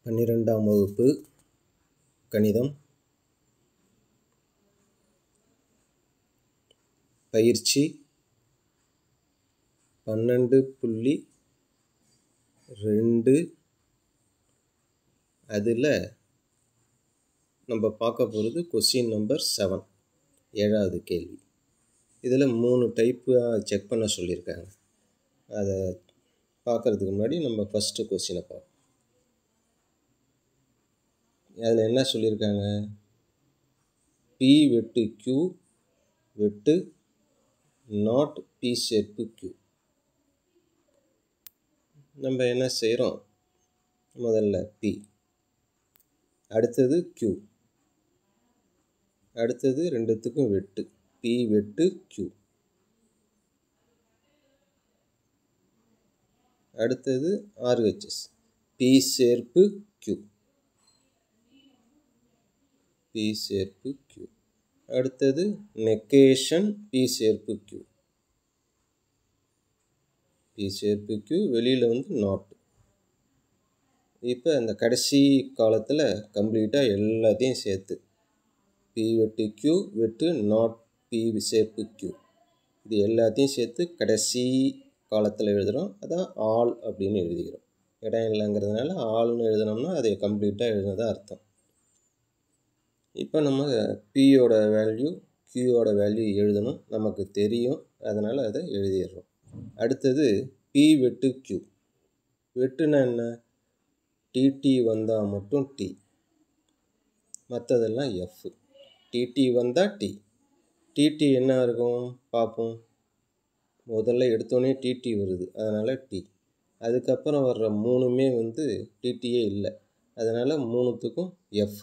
12ஆம் வகுப்பு கணிதம் பயிற்சி 12.2 அதில் நம்ம பார்க்க போகிறது கொஸ்டின் நம்பர் 7 ஏழாவது கேள்வி. இதில் 3 டைப்பாக செக் பண்ண சொல்லியிருக்காங்க. அதை பார்க்குறதுக்கு முன்னாடி நம்ம ஃபஸ்ட்டு கொஸ்டினை பார்ப்போம். அதில் என்ன சொல்லியிருக்காங்க? P வெட்டு Q வெட்டு நாட் P சேர்ப்பு Q. நம்ம என்ன செய்கிறோம்? முதல்ல P, அடுத்தது Q, அடுத்தது ரெண்டுத்துக்கும் வெட்டு P வெட்டு Q, அடுத்தது RHS P சேர்ப்பு Q, P சேர்ப்பு Q, அடுத்தது நெகேஷன் P சேர்ப்பு Q, P சேர்ப்பு Q, வெளியில் நாட். இப்போ இந்த கடைசி காலத்தில் கம்ப்ளீட்டாக எல்லாத்தையும் சேர்த்து P வெட்டு Q வெட்டு நாட் P சேர்ப்பு Q, இது எல்லாத்தையும் சேர்த்து கடைசி காலத்தில் எழுதுகிறோம். அதான் ஆல் அப்படின்னு எழுதிக்கிறோம். இடம் இல்லைங்கிறதுனால ஆல்னு எழுதினோம்னா அதை கம்ப்ளீட்டாக எழுதுனதாக அர்த்தம். இப்போ நம்ம Pயோட வேல்யூ Qயோட வேல்யூ எழுதணும், நமக்கு தெரியும், அதனால் அதை எழுதிடுறோம். அடுத்தது P வெட்டு Q. வெட்டுனா என்ன? டிடி வந்தால் மட்டும் T, மற்றதெல்லாம் F. டிடி வந்தால் T. டிடி என்ன இருக்கும் பார்ப்போம். முதல்ல எடுத்தோடனே டிடி வருது, அதனால் T. அதுக்கப்புறம் வர்ற மூணுமே டிடியே இல்லை, அதனால் மூணுத்துக்கும் F.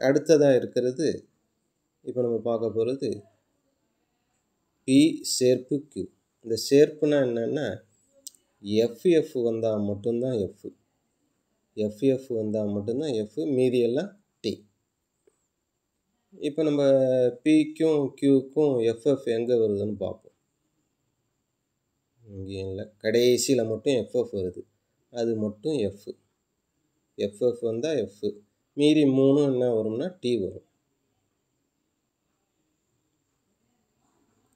அடுத்ததாக இருக்கிறது இப்போ நம்ம பார்க்க போகிறது P சேர்ப்பு Q. இந்த சேர்ப்புனா என்னென்னா FF வந்தால் மட்டும்தான் F, FF வந்தால் மட்டும்தான் F, மீதியெல்லாம் T. இப்போ நம்ம Pக்கும் Qக்கும் FF எங்கே வருதுன்னு பார்ப்போம். இங்கேயும் இல்லை, கடைசியில் மட்டும் FF வருது, அது மட்டும் F. FF வந்தால் F, மீதி மூணு என்ன வரும்னா T வரும்.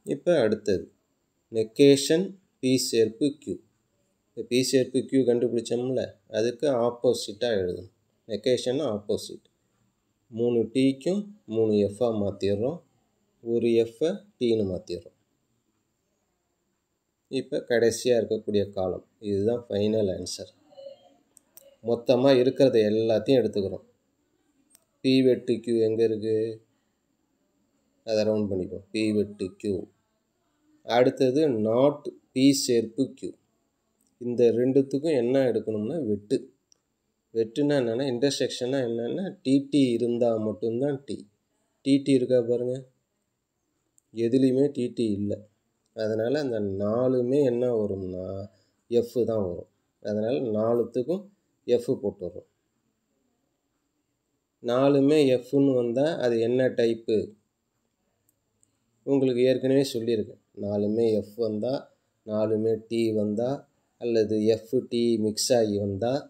இப்போ அடுத்தது நெகேஷன் P சேர்ப்பு Q. இப்போ P சேர்ப்பு Q கண்டுபிடிச்சோம்ல, அதுக்கு ஆப்போசிட்டாக எழுதணும். Negation opposite. 3 Tக்கும் 3 Fஆக மாற்றிடுறோம், ஒரு Fஐ Tன்னு மாற்றிடுறோம். இப்போ கடைசியாக இருக்கக்கூடிய காலம் இதுதான் ஃபைனல் ஆன்சர். மொத்தமாக இருக்கிறத எல்லாத்தையும் எடுத்துக்கிறோம். P வெட்டு Q எங்கே இருக்குது? அதை ரவுண்ட் பண்ணிப்போம். P வெட்டு Q. அடுத்தது நாட் P சேர்ப்பு Q. இந்த ரெண்டுத்துக்கும் என்ன எடுக்கணும்னா வெட்டு. வெட்டுனா என்னென்னா இன்டர்செக்ஷனாக என்னென்னா டிடி இருந்தால் மட்டும்தான் T. டிடி இருக்கா பாருங்கள், எதுலேயுமே டிடி இல்லை, அதனால் அந்த 4மே என்ன வரும்னா F தான் வரும். அதனால் 4த்துக்கும் F போட்டுடுறோம். 4மே Fன்னு வந்தால் அது என்ன டைப்பு? உங்களுக்கு ஏற்கனவே சொல்லியிருக்கேன். 4மே F வந்தால், 4மே T வந்தால், அல்லது FT மிக்ஸ் ஆகி வந்தால்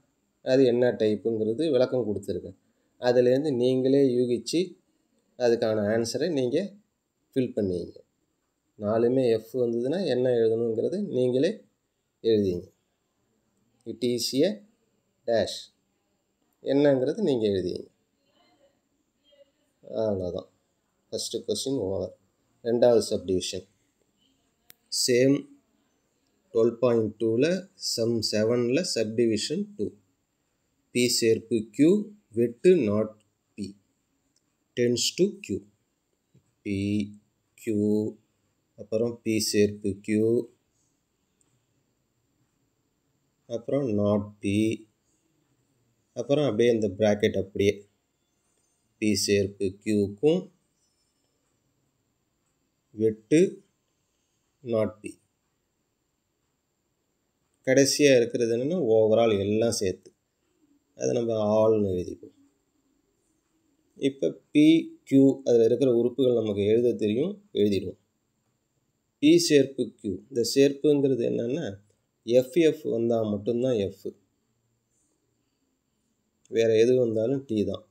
அது என்ன டைப்புங்கிறது விளக்கம் கொடுத்துருக்கேன். அதுலேருந்து நீங்களே யூகிச்சு அதுக்கான ஆன்சரை நீங்கள் ஃபில் பண்ணிங்க. 4மே F வந்ததுன்னா என்ன எழுதணுங்கிறது நீங்களே எழுதிங்க. இட் இஸ் எ டேஷ், என்னங்கிறது நீங்கள் எழுதிங்க. அவ்வளோதான். First question over. ரெண்டாவது சப்டிவிஷன் சேம் 12.2ல் சம் 7ல் சப்டிவிஷன் 2. P சேர்ப்பு Q வெட்டு not P tends to Q. P Q, அப்புறம் P சேர்ப்பு Q, அப்புறம் நாட் P, அப்புறம் அப்படியே இந்த ப்ராக்கெட் அப்படியே P சேர்ப்பு Qக்கும் வெட்டு நாட் P. கடைசியாக இருக்கிறது என்னென்னா ஓவரால் எல்லாம் சேர்த்து, அதை நம்ம ஆல்னு எழுதிப்போம். இப்போ PQ அதில் இருக்கிற உறுப்புகள் நமக்கு எழுத தெரியும், எழுதிடுவோம். P சேர்ப்பு Q, இந்த சேர்ப்புங்கிறது என்னென்னா FF வந்தால் மட்டும்தான் F, வேறு எது வந்தாலும் டி தான்.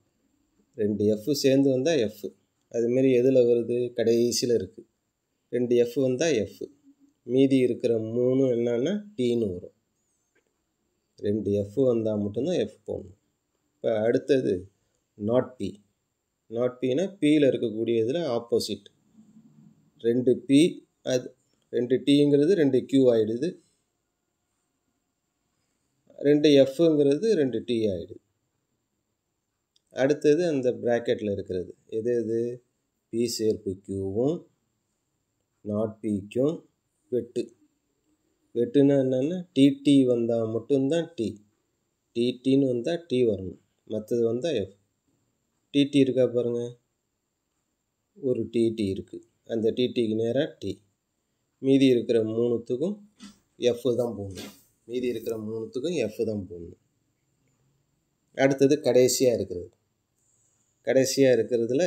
2 எஃப் சேர்ந்து வந்தால் எஃப். அதுமாரி எதில் வருது? கடைசியில் இருக்குது. 2 எஃப் வந்தால் எஃப். மீதி இருக்கிற 3 என்னன்னா டீன்னு வரும். 2 எஃப் வந்தால் மட்டும்தான் எஃப் போடணும். இப்போ அடுத்தது நாட் பி. நாட் பின்னா பியில் இருக்கக்கூடியதில் ஆப்போசிட். 2 பி அது 2 டீங்கிறது 2 கியூ ஆகிடுது. 2 எஃப்ங்கிறது 2 டி ஆகிடுது. அடுத்தது அந்த ப்ராக்கெட்டில் இருக்கிறது எது பி சேர்ப்பு கியூவும் நாட் பிக்கும் வெட்டு. வெட்டுன்னா என்னென்னா டிடி வந்தால் மட்டும்தான் டி. டிடின்னு வந்தால் டி வரணும், மற்றது வந்தால் எஃப். டிடி இருக்கா பாருங்கள், ஒரு டிடி இருக்குது. அந்த டிடிக்கு நேராக டி. மீதி இருக்கிற 3த்துக்கும் எஃப் தான் போடணும். மீதி இருக்கிற 3த்துக்கும் எஃப் தான் போடணும். அடுத்தது கடைசியாக இருக்கிறது. கடைசியாக இருக்கிறதுல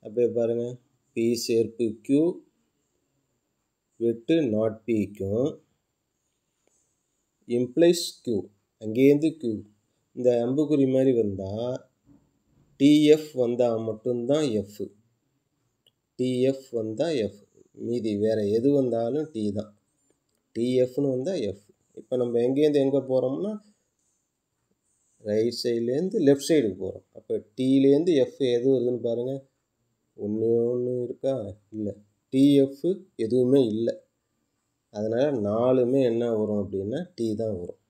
அப்படியே பாருங்கள், பி சேர்ப்பு கியூ வெட்டு நாட் பிக்கும் இம்ப்ளைஸ் கியூ. அங்கேருந்து கியூ இந்த அம்புக்குறி மாதிரி வந்தால் டிஎஃப் வந்தால் மட்டும்தான் எஃப். டிஎஃப் வந்தால் எஃப். மீதி வேறு எது வந்தாலும் டி தான். டிஎஃப்னு வந்தால் எஃப். இப்போ நம்ம எங்கேருந்து எங்கே போகிறோம்னா ரைட் சைட்லேருந்து லெஃப்ட் சைடுக்கு போகிறோம். அப்போ டீலேருந்து எஃப் எது வருதுன்னு பாருங்கள். ஒன்று இருக்கா? இல்லை. டிஎஃப் எதுவுமே இல்லை. அதனால் 4மே என்ன வரும் அப்படின்னா டி தான் வரும்.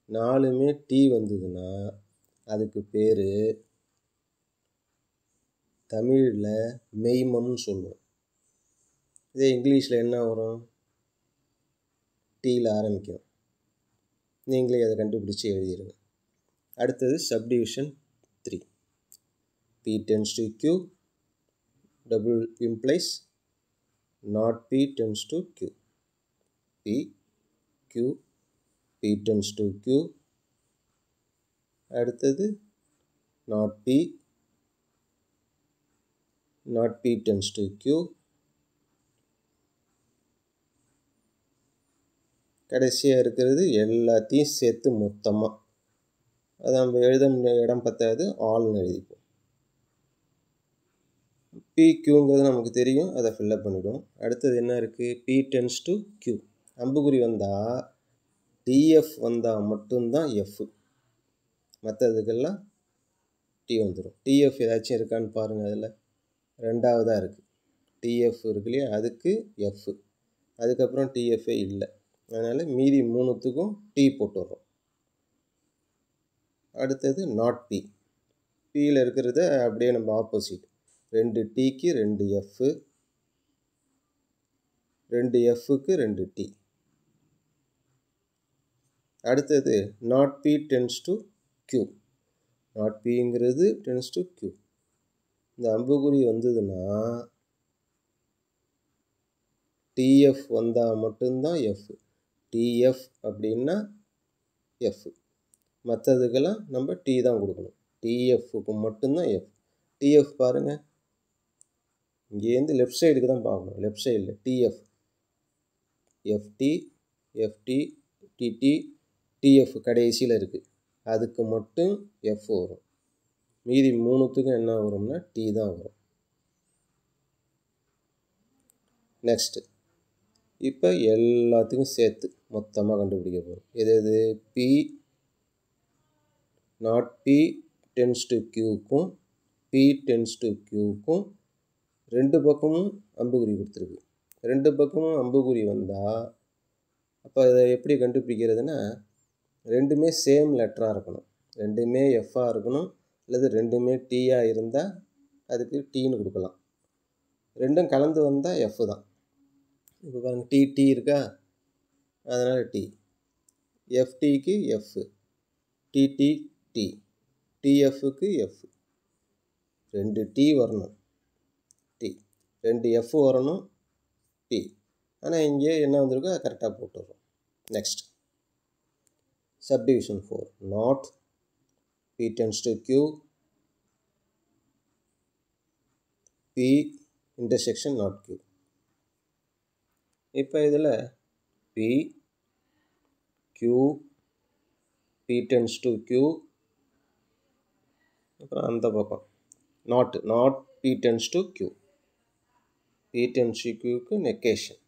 4மே டி வந்ததுன்னா அதுக்கு பேர் தமிழில் மெய்மம்னு சொல்லுவோம். இதே இங்கிலீஷில் என்ன வரும்? டீயில் ஆரம்பிக்கும். நீங்களே அதை கண்டுபிடிச்சி எழுதிடுங்க. அடுத்தது subdivision 3. P tends to Q, double implies not P tends to Q. P, Q, P tends to Q. அடுத்தது not P, not P tends to Q. கடைசியாக இருக்கிறது எல்லாத்தையும் சேர்த்து மொத்தமாக. அதை நம்ம எழுத இடம் பத்தாது, ஆல்னு எழுதிப்போம். பிக்யூங்கிறது நமக்கு தெரியும், அதை ஃபில்லப் பண்ணிவிடும். அடுத்தது என்ன இருக்குது? P tends to Q. அம்புக்குறி வந்தால் டிஎஃப் வந்தால் மட்டும்தான் எஃப். மற்றதுக்கெல்லாம் டி வந்துடும். டிஎஃப் ஏதாச்சும் இருக்கான்னு பாருங்கள். அதில் 2வதாக இருக்குது. டிஎஃப் இருக்கு இல்லையா, அதுக்கு எஃப். அதுக்கப்புறம் டிஎஃப்ஏ இல்லை. அதனால் மீதி 3த்துக்கும் டி போட்டுடுறோம். அடுத்தது நாட் பி. பியில் இருக்கிறத அப்படியே நம்ம ஆப்போசிட். 2 டிக்கு 2 எஃப், 2 எஃப்க்கு 2 டி. அடுத்தது not P tends to Q. Not பிங்கிறது டென்ஸ் டு கியூ. இந்த அம்புக்குறி வந்ததுன்னா டிஎஃப் வந்தால் மட்டும்தான் எஃப். டிஎஃப் அப்படின்னா எஃப். மற்றதுக்கெல்லாம் நம்ம டி தான் கொடுக்கணும். டிஎஃப்க்கு மட்டும்தான் எஃப். டிஎஃப் பாருங்கள், இங்கேருந்து லெஃப்ட் சைடுக்கு தான் பார்க்கணும். லெஃப்ட் சைடில் TF, FT, FT, TT, TF கடைசியில் இருக்குது. அதுக்கு மட்டும் எஃப் வரும். மீதி 3த்துக்கும் என்ன வரும்னா டி தான் வரும். நெக்ஸ்ட்டு இப்போ எல்லாத்துக்கும் சேர்த்து மொத்தமாக கண்டுபிடிக்க போகிறோம். எது P not P tends to கியூக்கும் பி டென்ஸ் டு கியூக்கும் 2 பக்கமும் அம்புக்குறி கொடுத்துருக்கு. 2 பக்கமும் அம்புக்குறி வந்தால் அப்போ அதை எப்படி கண்டுபிடிக்கிறதுனா, 2மே சேம் லெட்டராக இருக்கணும். 2மே எஃப்பாக இருக்கணும், அல்லது 2மே டீயாக இருந்தால் அதுக்கு டீன்னு கொடுக்கலாம். 2ம் கலந்து வந்தால் எஃப் தான். இப்போ பாருங்கள், டி இருக்கா, அதனால் டி. எஃப்டிக்கு எஃப், டிடி டி, டிஎஃப்க்கு எஃப். 2 டி வரணும், டி. 2 எஃப் வரணும், டி. ஆனால் இங்கே என்ன வந்திருக்கோ அதை கரெக்டாக போட்டுடுறோம். Next subdivision 4. Not P tends to Q, P intersection not Q. இப்போ இதில் P Q, P tends to Q, அப்புறம் அந்த பக்கம் not P tends to Q. P tends to Qக்கு நெகேஷன்.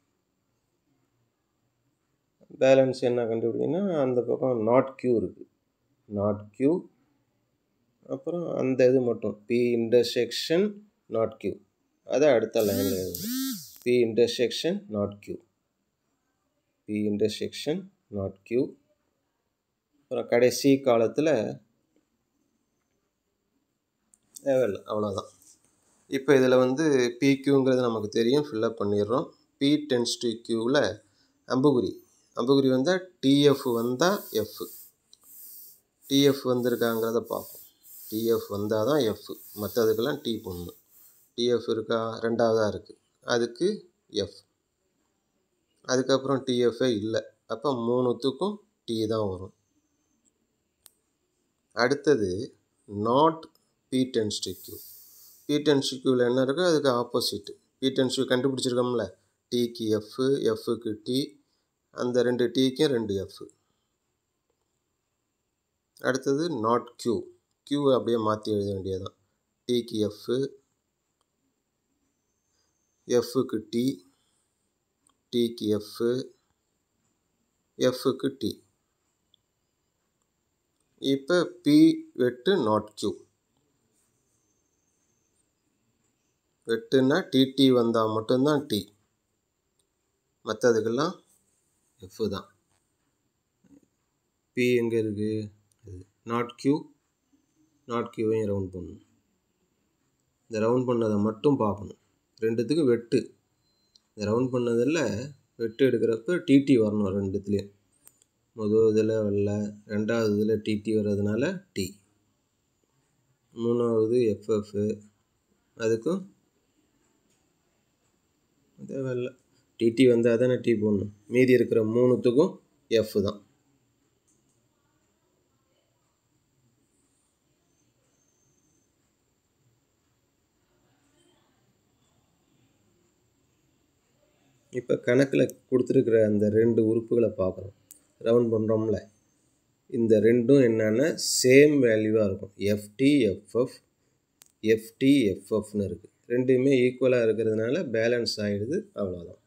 பேலன்ஸ் என்ன கண்டுபிடிக்கணும்னா அந்த பக்கம் நாட் Q இருக்குது. Not Q. அப்புறம் அந்த இது மட்டும் P intersection not Q. அதை அடுத்த லைனில் எழுதணும். P intersection not Q. P intersection not Q. அப்புறம் கடைசி காலத்தில் தேவையில்லை, அவ்வளோதான். இப்போ இதில் வந்து PQங்கிறது நமக்கு தெரியும், ஃபில்லப் பண்ணிடுறோம். P tends to Qவில் அம்புகுறி வந்தால் TF வந்தால் F. TF வந்திருக்காங்கிறத பார்ப்போம். TF வந்தால் தான் F, மற்றதுக்கெல்லாம் T போடணும். TF இருக்கா, ரெண்டாவதாக இருக்குது, அதுக்கு F. அதுக்கப்புறம் TFே இல்லை, அப்போ மூணுத்துக்கும் T தான் வரும். அடுத்தது not P tends to Q. P tends to Qவில் என்ன இருக்கோ அதுக்கு opposite. P tends to கண்டுபிடிச்சிருக்கோம்ல, Tக்கு F, Fக்கு T, அந்த 2 Tக்கும் 2 F. அடுத்தது நாட் Q. Qவை அப்படியே மாற்றி எழுத வேண்டியதுதான். Tக்கு F, Fக்கு T, Tக்கு F, Fக்கு T. இப்போ P வெட்டு நாட் Q. வெட்டுன்னா TT வந்தால் மட்டும்தான் T, மற்றதுக்கெல்லாம் F தான். P எங்கே இருக்குது, நாட் Qவையும் ரவுண்ட் பண்ணணும். இந்த ரவுண்ட் பண்ணதை மட்டும் பார்க்கணும். ரெண்டுத்துக்கும் வெட்டு. இந்த ரவுண்ட் பண்ணதில் வெட்டு எடுக்கிறப்ப TT வரணும் ரெண்டுத்துலேயும். முதல் இதில் வரல, ரெண்டாவது இதில் TT வர்றதுனால T, மூணாவது FF, அதுக்கும் தேவையில்லை. TT வந்தால் தானே T போடணும். மீதி இருக்கிற மூணுத்துக்கும் F தான். இப்போ கணக்கில் கொடுத்துருக்குற அந்த 2 உறுப்புகளை பார்க்குறோம். ரவுண்ட் பண்ணுறோம்ல, இந்த ரெண்டும் என்னென்னா சேம் வேல்யூவாக இருக்கும். FT FFன்னு இருக்குது. ரெண்டுமே ஈக்குவலாக இருக்கிறதுனால பேலன்ஸ் ஆகிடுது, அவ்வளோதான்.